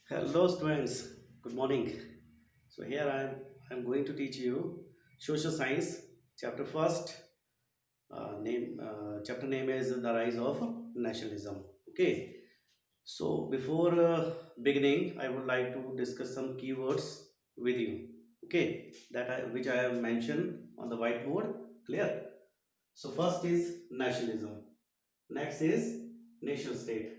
Hello students, good morning. So here I'm going to teach you social science chapter first. Chapter name is the rise of nationalism. Okay. So before beginning, I would like to discuss some keywords with you. Okay, which I have mentioned on the whiteboard. Clear. So first is nationalism. Next is nation state.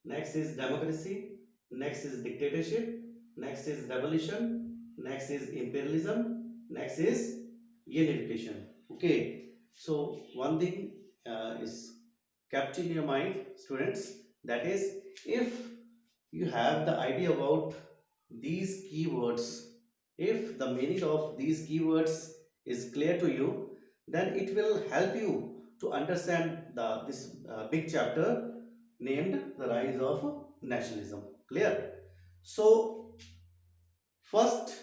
Next is democracy. Next is dictatorship. Next is revolution. Next is imperialism. Next is unification. Okay. So one thing is kept in your mind, students. That is, if you have the idea about these keywords, if the meaning of these keywords is clear to you, then it will help you to understand this big chapter named the rise of nationalism. Clear? So first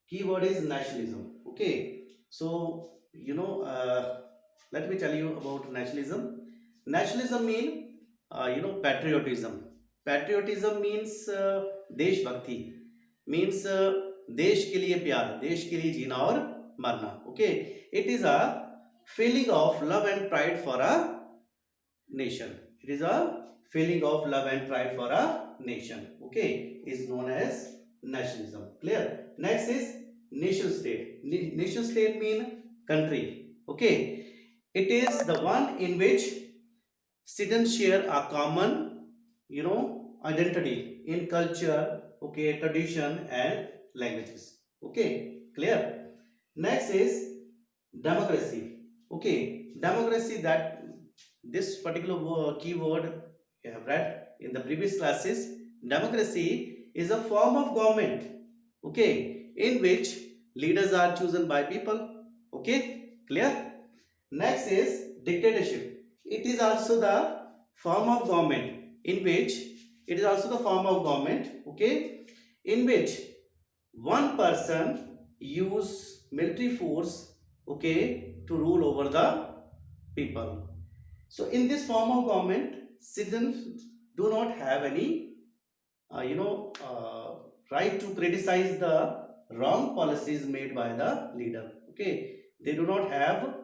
keyword is nationalism. Okay. So let me tell you about nationalism. Nationalism mean patriotism. Patriotism means देश भक्ति, means देश के लिए प्यार, देश के लिए जीना और मरना. Okay, it is a feeling of love and pride for a nation. It is a feeling of love and pride for a nation. Okay, is known as nationalism. Clear? Next is nation state. Nation state mean country. Okay, it is the one in which citizens share a common identity in culture, okay, tradition and languages. Okay, clear? Next is democracy. Okay, democracy, that this particular keyword you have read in the previous classes. Democracy is a form of government, okay, in which leaders are chosen by people. Okay, clear? Next is dictatorship. It is also the form of government in which it is also the form of government, okay, in which one person use military force, okay, to rule over the people. So in this form of government, citizens do not have any uh, you know uh, right to criticize the wrong policies made by the leader. Okay, they do not have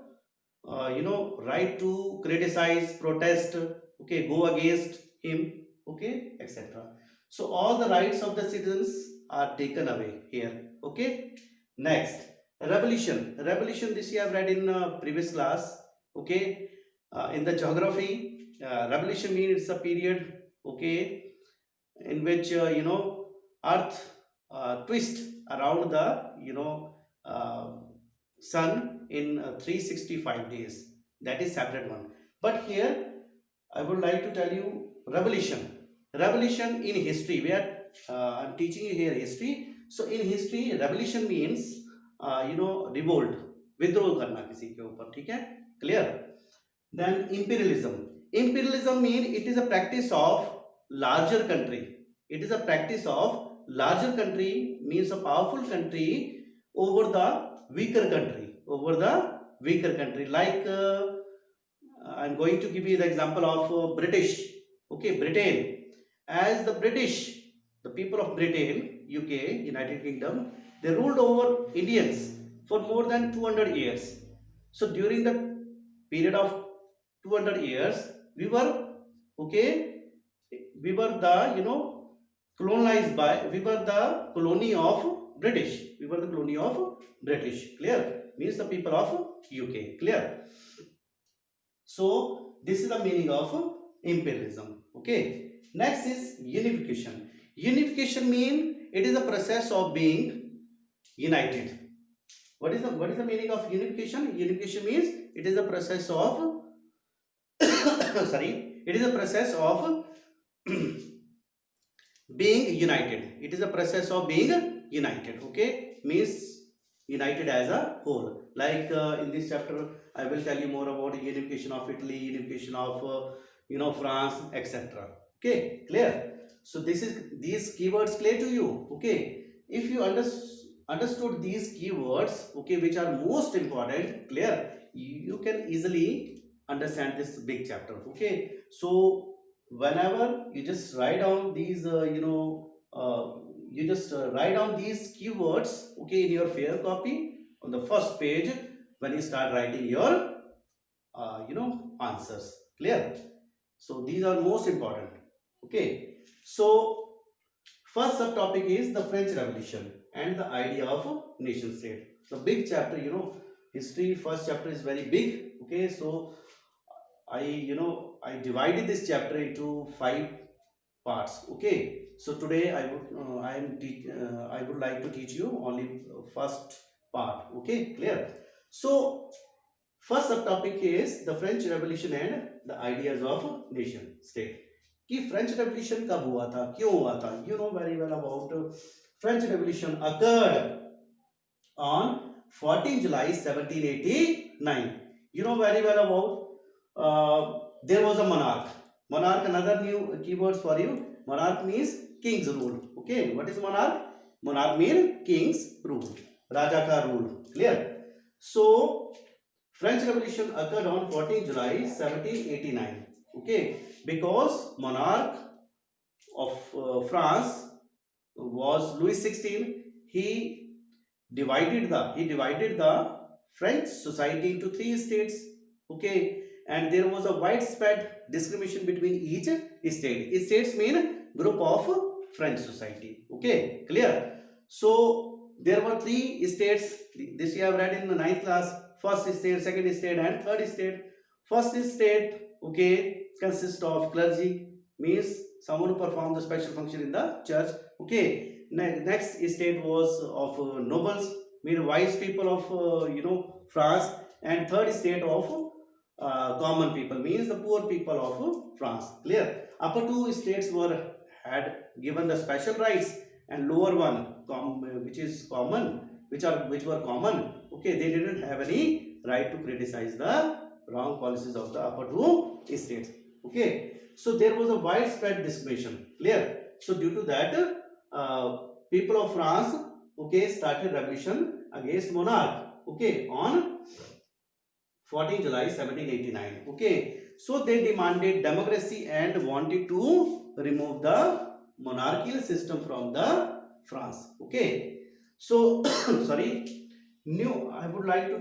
right to criticize, protest, okay, go against him, okay, etc. So all the rights of the citizens are taken away here. Okay. Next, revolution. Revolution, this you have read in previous class. Okay, in the geography, revolution means it's a period, okay, in which earth twist around the uh, sun in 365 days. That is separate one. But here I would like to tell you revolution. Revolution in history, where I'm teaching you here history. So in history, revolution means revolt, विद्रोह करना किसी के ऊपर. ठीक है? Clear? Then imperialism. Imperialism mean it is a practice of larger country. It is a practice of larger country, means a powerful country over the weaker country. Over the weaker country. Like I'm going to give you the example of British. Okay, Britain. As the British, the people of Britain, UK, United Kingdom, they ruled over Indians for more than 200 years. So during the period of 200 years, we were, okay, we were the colonized by, we were the colony of British. We were the colony of British. Clear? Means the people of UK. Clear? So this is the meaning of imperialism. Okay. Next is unification. Unification mean it is a process of being united. What is the meaning of unification? Unification means it is a process of sorry, it is a process of being united. It is a process of being united. Okay, means united as a whole. Like in this chapter I will tell you more about unification of Italy, unification of France, etc. Okay, clear? So this is these keywords clear to you. Okay, if you understood these keywords, okay, which are most important, clear, you can easily understand this big chapter. Okay, so whenever you just write down these uh, you just write down these keywords, okay, in your fair copy on the first page when you start writing your answers. Clear? So these are most important. Okay. So first subtopic is the French Revolution and the idea of a nation state. The big chapter, history first chapter is very big. Okay, so I divided this chapter into 5 parts. Okay, so today I would like to teach you only first part. Okay, clear? So first subtopic is the French Revolution and the ideas of nation state. कि French revolution कब हुआ था, क्यों हुआ था? You know very well about French Revolution occurred on 14 July 1789. You know very well about there was a monarch. Monarch, another new keywords for you. Monarch means king's rule. Okay, what is monarch? Monarch means king's rule, raja ka rule. Clear? So French Revolution occurred on 14 July 1789. Okay, because monarch of France was Louis XVI. He divided the French society into 3 states. Okay, and there was a widespread discrimination between each state. States mean group of French society. Okay, clear? So there were 3 states. This you have read in the 9th class. First state, second state, and third state. First state, okay, consists of clergy, means someone who perform the special function in the church. Okay, next state was of nobles, mean wise people of France, and third state of common people, means the poor people of France. Clear? Upper 2 states had given the special rights, and lower one, which were common. Okay, they didn't have any right to criticize the wrong policies of the upper 2 states. Okay, so there was a widespread discrimination. Clear? So due to that, people of France, okay, started revolution against monarch. Okay, on 14 July 1789. Okay, so they demanded democracy and wanted to remove the monarchical system from the France. Okay, so sorry. I would like to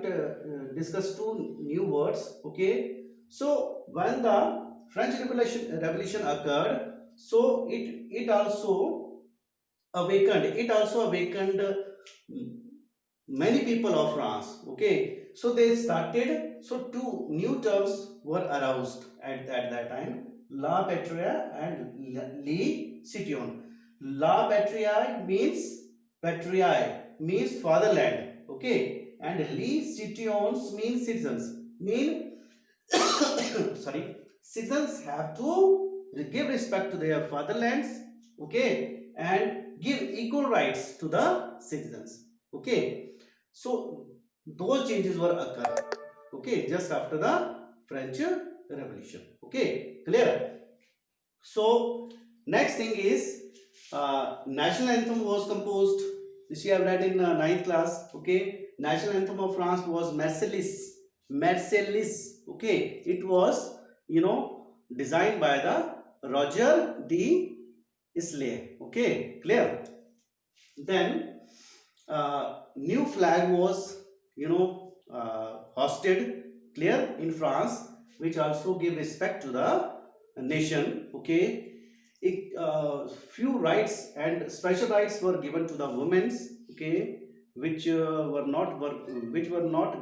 discuss 2 new words. Okay, so when the French Revolution occurred, so it also awakened many people of France. Okay, so they started. So 2 new terms were aroused at that time: La Patrie and Le Citoyen. La Patrie means fatherland. Okay, and Le Citoyens means citizens. Mean sorry, citizens have to give respect to their fatherlands. Okay, and give equal rights to the citizens. Okay, so those changes were occurred. Okay, just after the French Revolution. Okay, clear? So next thing is national anthem was composed. This you have read in 9th class. Okay, national anthem of France was Marseillaise. Marseillaise. Okay, it was designed by the Roger de Islay. Okay, clear? Then new flag was hosted. Clear? In France, which also give respect to the nation. Okay, few rights and special rights were given to the women's. Okay, which were not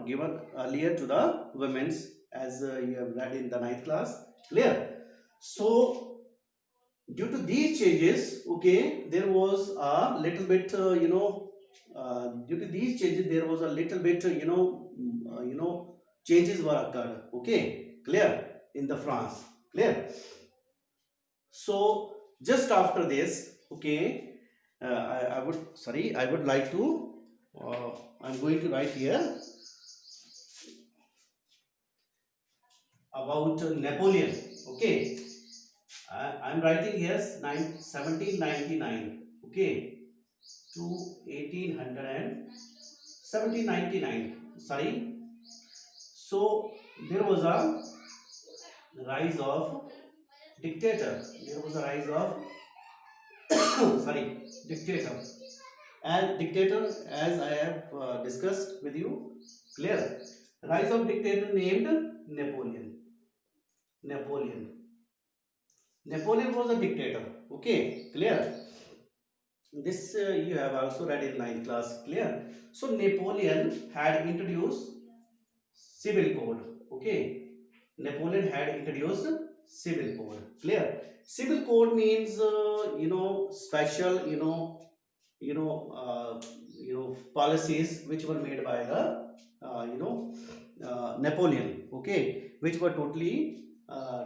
given earlier to the women's, as you have read in the 9th class. Clear? So due to these changes, okay, there was a little bit due to these changes there was a little bit changes were occurred. Okay, clear? In the France. Clear? So just after this, okay, I would like to I'm going to write here about Napoleon. Okay, I'm writing here 1799. Okay, to 1800 and 1799. Sorry. So there was a rise of dictator. There was a rise of sorry, dictator. As dictator, as I have discussed with you, clear. Rise of dictator named Napoleon. Napoleon. Napoleon was a dictator. Okay, clear. This you have also read in ninth class. Clear. So Napoleon had introduced civil code. Okay, Napoleon had introduced civil code. Clear. Civil code means special policies which were made by the Napoleon, okay, which were totally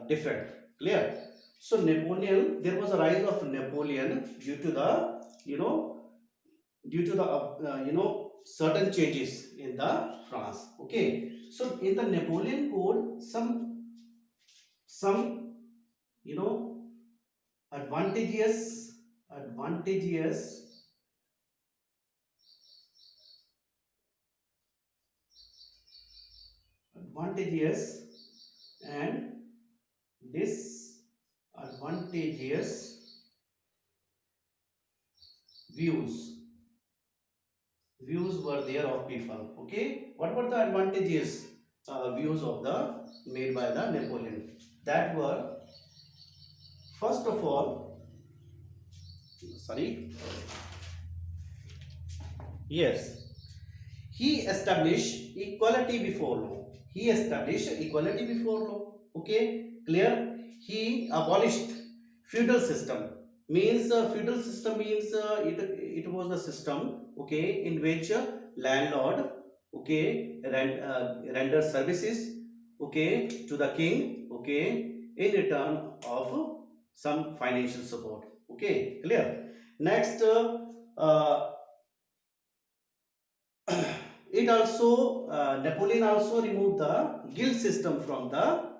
different. Clear. So Napoleon, there was a rise of Napoleon due to the you know certain changes in the France. Okay, so in the Napoleon code, some you know advantageous advantageous advantageous and disadvantageous views were there of people. Okay, what were the advantageous views of the made by the Napoleon? That were, first of all, sorry, yes, he established equality before law. He established equality before law. Okay, clear. He abolished feudal system. Means feudal system means it was the system, okay, in which landlord, okay, render services, okay, to the king, okay, in return of some financial support. Okay, clear. Next, uh, it also Napoleon also removed the guild system from the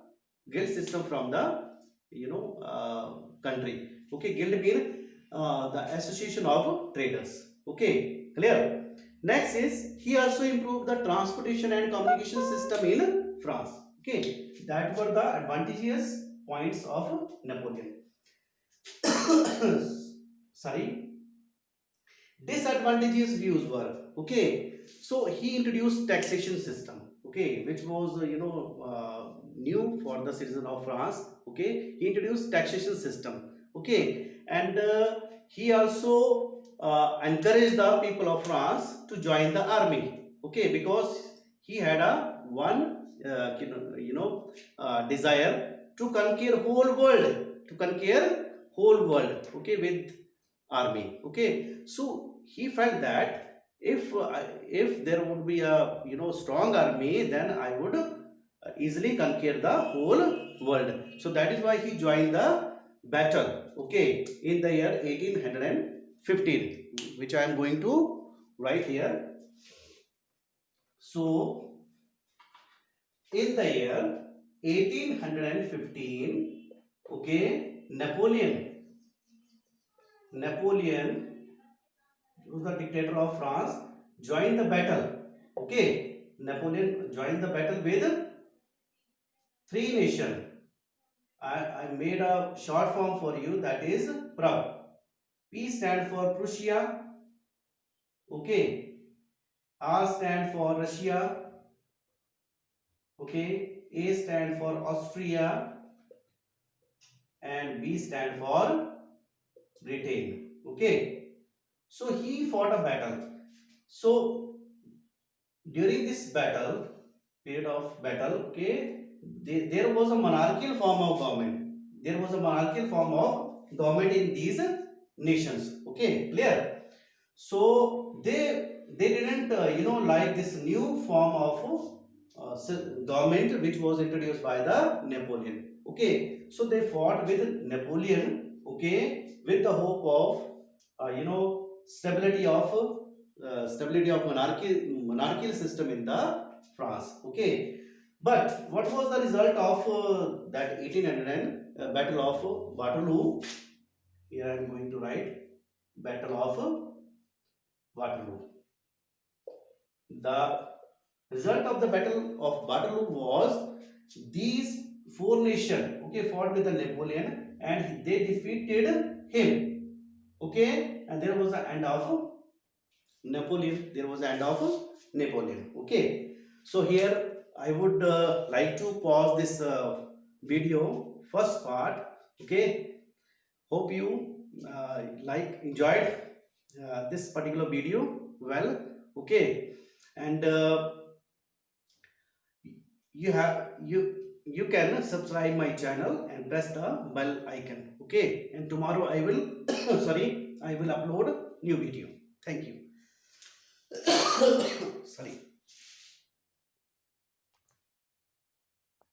country. Okay, guild mean the association of traders. Okay, clear. Next is, he also improved the transportation and communication system in France. Okay, that were the advantageous points of Napoleon. Sorry, disadvantageous views were, okay, so he introduced taxation system, okay, which was new for the citizen of France. Okay, he introduced taxation system. Okay, and he also encouraged the people of France to join the army. Okay, because he had a one desire to conquer whole world, okay, with army. Okay, so he felt that if there would be a strong army, then I would easily conquer the whole world. So that is why he joined the battle, okay, in the year 1815, which I am going to write here. So in the year 1815, okay, Napoleon, who was the dictator of France, joined the battle. Okay, Napoleon joined the battle with three nations. I made a short form for you, that is Prague. P stand for Prussia. Okay, R stand for Russia. Okay, A stand for Austria, and B stand for Britain. Okay, so he fought a battle. So during this period of battle, okay, there was a monarchical form of government. There was a monarchical form of government in these nations. Okay, clear. So they didn't like this new form of government which was introduced by the Napoleon. Okay, so they fought with Napoleon. Okay, with the hope of stability of monarchical system in the France. Okay, but what was the result of that 1800 battle of Waterloo? Here I am going to write battle of Waterloo. The result of the battle of Waterloo was these four nations, okay, fought with the Napoleon, and they defeated him. Okay, and there was the end of Napoleon. There was the end of Napoleon. Okay, so here I would like to pause this video first part. Okay, hope you enjoyed this particular video well. Okay, and you can subscribe my channel and press the bell icon. Okay, and tomorrow I will sorry, I will upload new video. Thank you. Sorry.